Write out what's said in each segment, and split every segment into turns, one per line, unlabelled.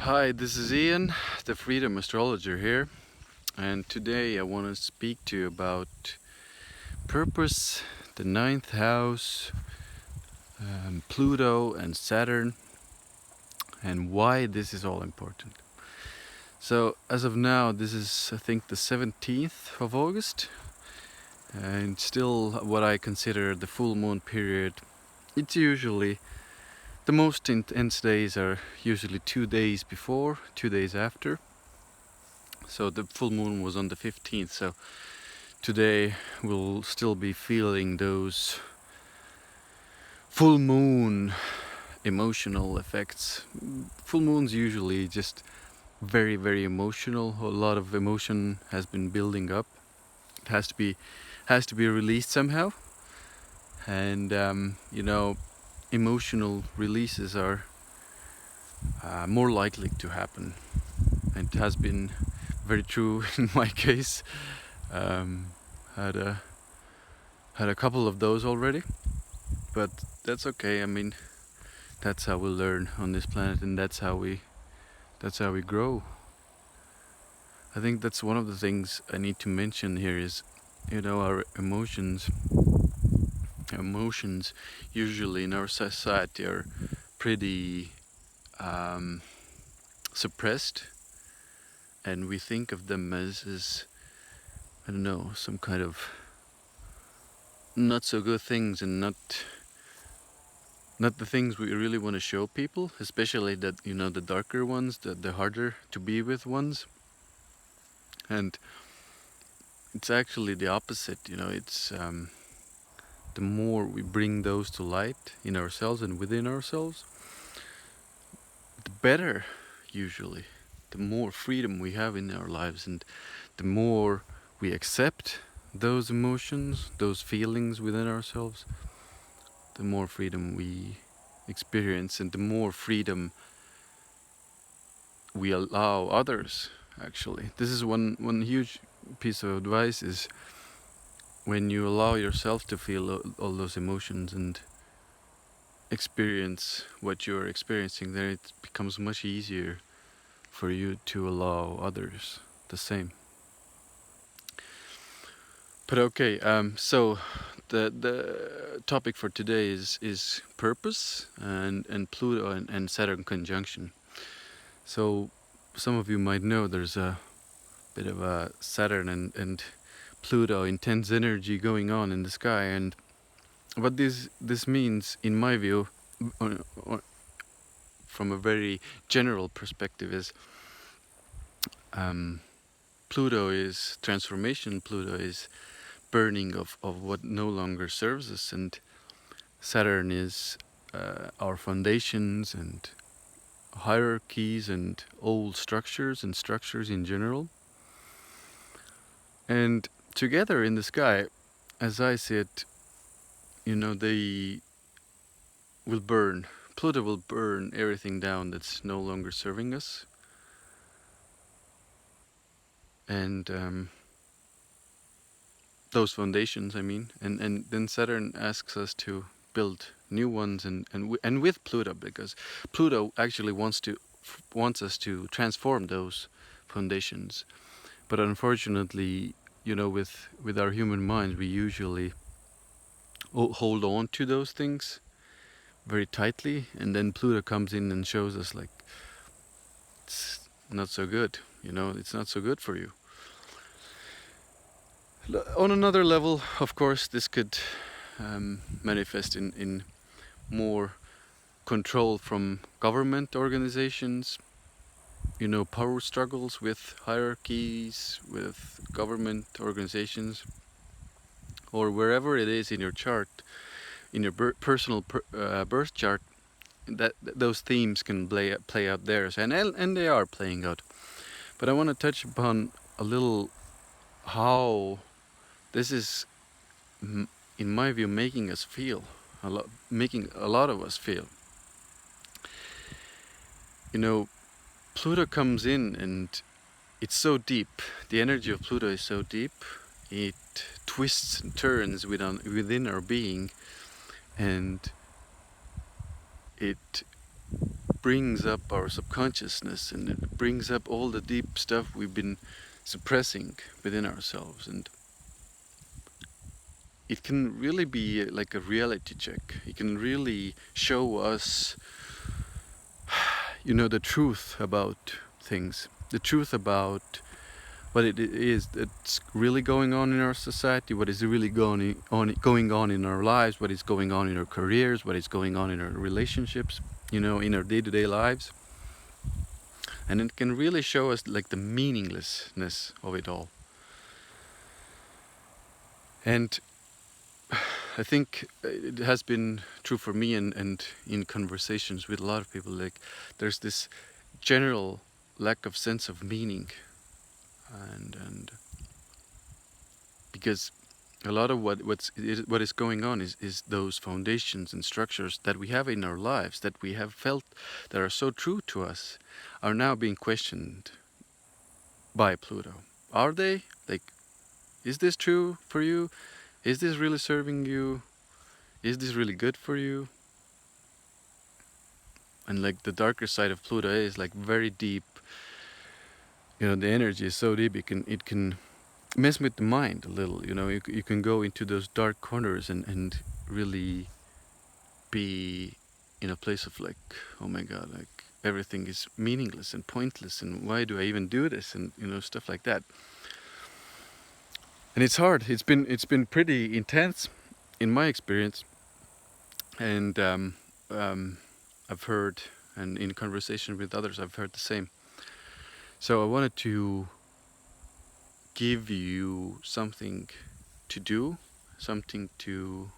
Hi, this is Ian, the Freedom Astrologer here, and today I want to speak to you about purpose, the ninth house, Pluto and Saturn, and why this is all important. So, as of now, this is, I think, the 17th of August, and still what I consider the full moon period. It's usually the most intense days are usually 2 days before, 2 days after. So the full moon was on the 15th, so today we'll still be feeling those full moon emotional effects. Full moon's usually just very emotional. A lot of emotion has been building up. It has to be released somehow. And emotional releases are more likely to happen. And it has been very true in my case. Had a couple of those already, but that's okay. I mean, that's how we learn on this planet, and that's how we grow. I think that's one of the things I need to mention here is, our emotions usually in our society are pretty suppressed, and we think of them as I don't know, some kind of not so good things, and not the things we really want to show people, especially that the darker ones, the harder to be with ones. And it's actually the opposite. It's the more we bring those to light in ourselves and within ourselves, the better. Usually, the more freedom we have in our lives, and the more we accept those emotions, those feelings within ourselves, the more freedom we experience, and the more freedom we allow others. Actually, this is one huge piece of advice: is when you allow yourself to feel all those emotions and experience what you're experiencing, then it becomes much easier for you to allow others the same. But okay, so the topic for today is purpose and Pluto and Saturn conjunction. So some of you might know there's a bit of a Saturn and Pluto intense energy going on in the sky, and what this means, in my view, from a very general perspective, is Pluto is transformation. Pluto is burning of what no longer serves us, and Saturn is our foundations and hierarchies and old structures and structures in general. And together in the sky, as I see it, they will burn. Pluto will burn everything down that's no longer serving us. And those foundations, I mean. And then Saturn asks us to build new ones, and with Pluto, because Pluto actually wants us to transform those foundations. But unfortunately, with our human minds, we usually hold on to those things very tightly, and then Pluto comes in and shows us, like, it's not so good. It's not so good for you. On another level, of course, this could manifest in more control from government organizations, power struggles with hierarchies, with government organizations, or wherever it is in your chart, in your personal birth chart, that those themes can play out there, and they are playing out. But I want to touch upon a little how this is, in my view, making us feel making a lot of us feel. Pluto comes in, and it's so deep. The energy of Pluto is so deep. It twists and turns within our being, and it brings up our subconsciousness, and it brings up all the deep stuff we've been suppressing within ourselves. And it can really be like a reality check. It can really show us, the truth about things, the truth about what it is that's really going on in our society, what is really going on in our lives, what is going on in our careers, what is going on in our relationships, in our day-to-day lives. And it can really show us like the meaninglessness of it all. And I think it has been true for me, and in conversations with a lot of people, like there's this general lack of sense of meaning, and because a lot of what is going on is those foundations and structures that we have in our lives, that we have felt that are so true to us, are now being questioned by Pluto. Are they? Like, is this true for you? Is this really serving you? Is this really good for you? And like the darker side of Pluto is like very deep. The energy is so deep, it can mess with the mind a little. You can go into those dark corners and really be in a place of like, oh my god, like everything is meaningless and pointless, and why do I even do this, and stuff like that. And it's hard. It's been pretty intense in my experience, and I've heard, and in conversation with others, I've heard the same. So I wanted to give you something to do, something to,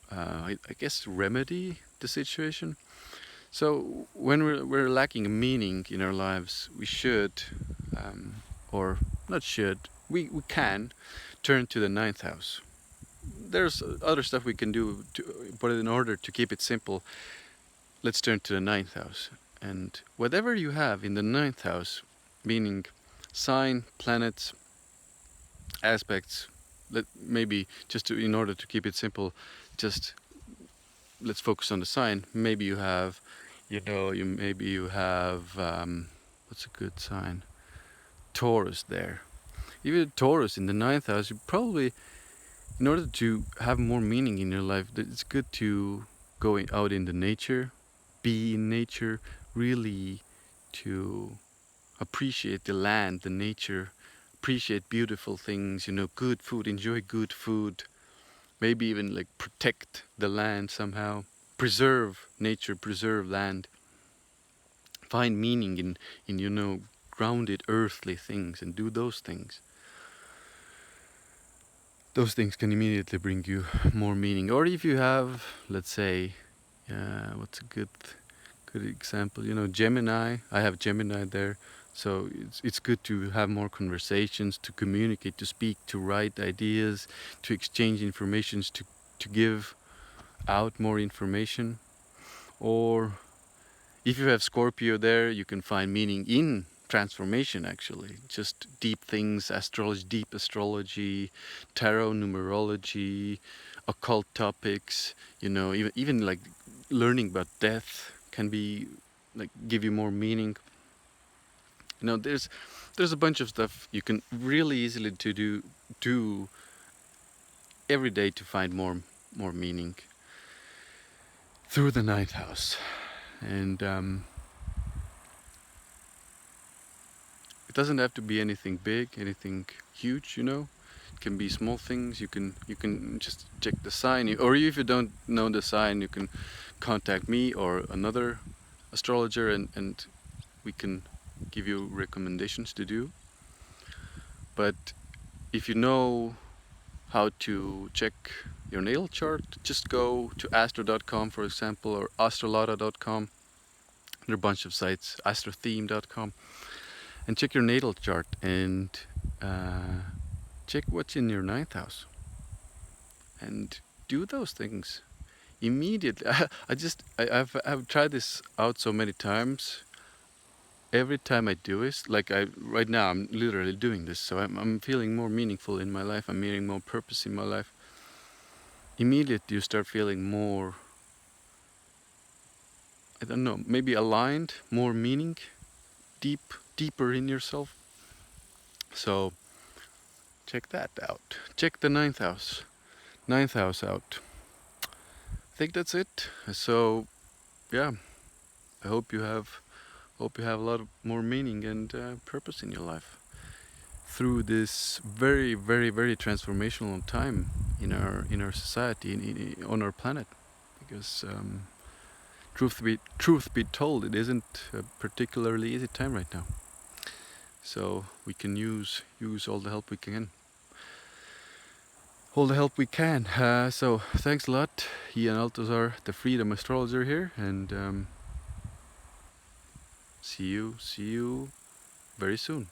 I guess, remedy the situation. So when we're lacking meaning in our lives, we should, or not should, we can turn to the ninth house. There's other stuff we can do, but in order to keep it simple, let's turn to the ninth house. And whatever you have in the ninth house, meaning sign, planets, aspects, maybe just in order to keep it simple, just let's focus on the sign. Maybe you have, maybe you have, what's a good sign? Taurus there. Even Taurus in the ninth house, you probably, in order to have more meaning in your life, it's good to go out in the nature, be in nature, really to appreciate the land, the nature, appreciate beautiful things, good food, enjoy good food, maybe even like protect the land somehow, preserve nature, preserve land, find meaning in grounded earthly things, and do those things. Those things can immediately bring you more meaning. Or if you have, let's say, what's a good example? Gemini. I have Gemini there, so it's good to have more conversations, to communicate, to speak, to write ideas, to exchange informations, to give out more information. Or if you have Scorpio there, you can find meaning in transformation, actually. Just deep things, astrology, deep astrology, tarot, numerology, occult topics, even like learning about death can be like give you more meaning. There's a bunch of stuff you can really easily do every day to find more meaning through the ninth house. And it doesn't have to be anything big, anything huge, It can be small things. You can just check the sign, or if you don't know the sign, you can contact me or another astrologer, and we can give you recommendations to do. But if you know how to check your natal chart, just go to astro.com, for example, or astrolata.com. There are a bunch of sites, astrotheme.com, and check your natal chart and check what's in your ninth house, and do those things immediately. I've tried this out so many times. Every time I do it, like right now, I'm literally doing this, so I'm feeling more meaningful in my life. I'm feeling more purpose in my life. Immediately, you start feeling more I don't know, maybe aligned, more meaning, deeper in yourself. So check that out. Check the ninth house out. I think that's it. So yeah, I hope you have a lot of more meaning and purpose in your life through this very, very, very transformational time in our society, on our planet. Because truth be told, it isn't a particularly easy time right now. So we can use all the help we can. So thanks a lot, Ian Altazar, the Freedom Astrologer here, and see you very soon.